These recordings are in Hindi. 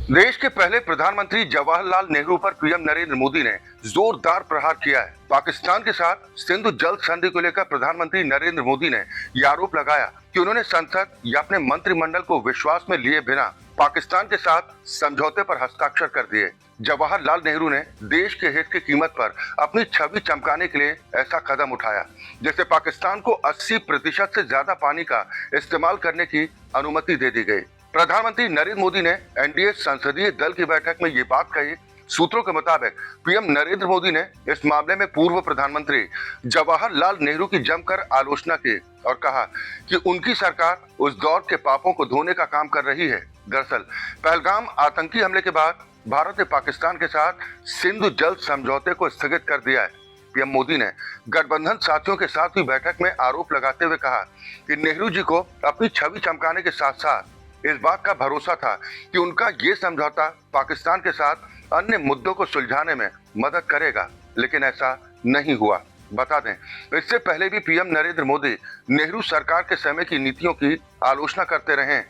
देश के पहले प्रधानमंत्री जवाहरलाल नेहरू पर पीएम नरेंद्र मोदी ने जोरदार प्रहार किया है। पाकिस्तान के साथ सिंधु जल संधि को लेकर प्रधानमंत्री नरेंद्र मोदी ने यह आरोप लगाया कि उन्होंने संसद या अपने मंत्रिमंडल को विश्वास में लिए बिना पाकिस्तान के साथ समझौते पर हस्ताक्षर कर दिए। जवाहरलाल नेहरू ने देश के हित की कीमत पर अपनी छवि चमकाने के लिए ऐसा कदम उठाया, जिससे पाकिस्तान को 80% से ज्यादा पानी का इस्तेमाल करने की अनुमति दे दी गई। प्रधानमंत्री नरेंद्र मोदी ने एनडीए संसदीय दल की बैठक में ये बात कही। सूत्रों के मुताबिक पीएम नरेंद्र मोदी ने इस मामले में पूर्व प्रधानमंत्री जवाहरलाल नेहरू की जमकर आलोचना की और कहा कि उनकी सरकार उस दौर के पापों को धोने का काम कर रही है। दरअसल पहलगाम आतंकी हमले के बाद भारत ने पाकिस्तान के साथ सिंधु जल समझौते को स्थगित कर दिया है। पीएम मोदी ने गठबंधन साथियों के साथ हुई बैठक में आरोप लगाते हुए कहा कि नेहरू जी को अपनी छवि चमकाने के साथ साथ इस बात का भरोसा था कि उनका ये समझौता पाकिस्तान के साथ अन्य मुद्दों को सुलझाने में मदद करेगा, लेकिन ऐसा नहीं हुआ। बता दें, इससे पहले भी पीएम नरेंद्र मोदी नेहरू सरकार के समय की नीतियों की आलोचना करते रहे हैं।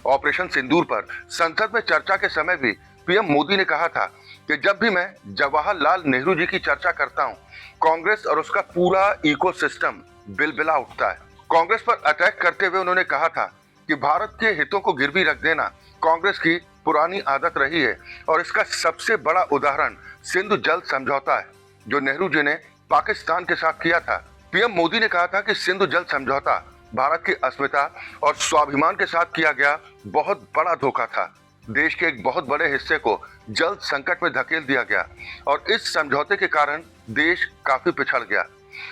ऑपरेशन सिंदूर पर संसद में चर्चा के समय भी पीएम मोदी ने कहा था कि जब भी मैं जवाहरलाल नेहरू जी की चर्चा करता हूं, कांग्रेस और उसका पूरा इकोसिस्टम बिलबिला उठता है। कांग्रेस पर अटैक करते हुए उन्होंने कहा था कि भारत के हितों को गिरवी रख देना कांग्रेस की पुरानी आदत रही है और इसका सबसे बड़ा उदाहरण सिंधु जल समझौता है, जो नेहरू जी ने पाकिस्तान के साथ किया था। पीएम मोदी ने कहा था कि सिंधु जल समझौता भारत की अस्मिता और स्वाभिमान के साथ किया गया बहुत बड़ा धोखा था। देश के एक बहुत बड़े हिस्से को जल संकट में धकेल दिया गया और इस समझौते के कारण देश काफी पिछड़ गया।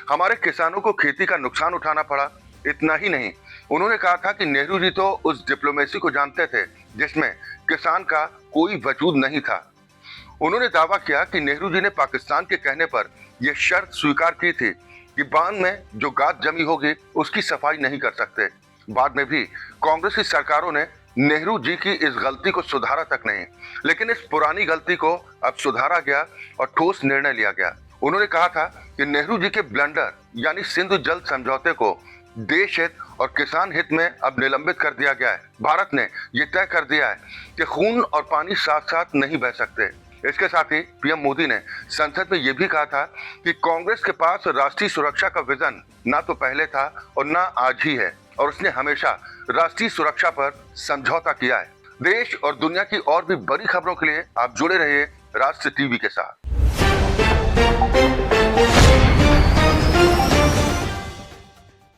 हमारे किसानों को खेती का नुकसान उठाना पड़ा। इतना ही नहीं, उन्होंने कहा था कि नेहरू जी तो उस डिप्लोमेसी को जानते थे जिसमें किसान का कोई वजूद नहीं था। उन्होंने दावा किया कि नेहरू जी ने पाकिस्तान के कहने पर यह शर्त स्वीकार की थी कि बांध में जो गाद जमी होगी उसकी सफाई नहीं कर सकते। बाद में भी कांग्रेस की सरकारों ने नेहरू जी की इस गलती को सुधारा तक नहीं, लेकिन इस पुरानी गलती को अब सुधारा गया और ठोस निर्णय लिया गया। उन्होंने कहा था कि नेहरू जी के ब्लंडर यानी सिंधु जल समझौते को देश हित और किसान हित में अब निलंबित कर दिया गया है। भारत ने यह तय कर दिया है कि खून और पानी साथ साथ नहीं बह सकते। इसके साथ ही पीएम मोदी ने संसद में यह भी कहा था कि कांग्रेस के पास राष्ट्रीय सुरक्षा का विजन ना तो पहले था और ना आज ही है, और उसने हमेशा राष्ट्रीय सुरक्षा पर समझौता किया है। देश और दुनिया की और भी बड़ी खबरों के लिए आप जुड़े रहिए राष्ट्र टीवी के साथ।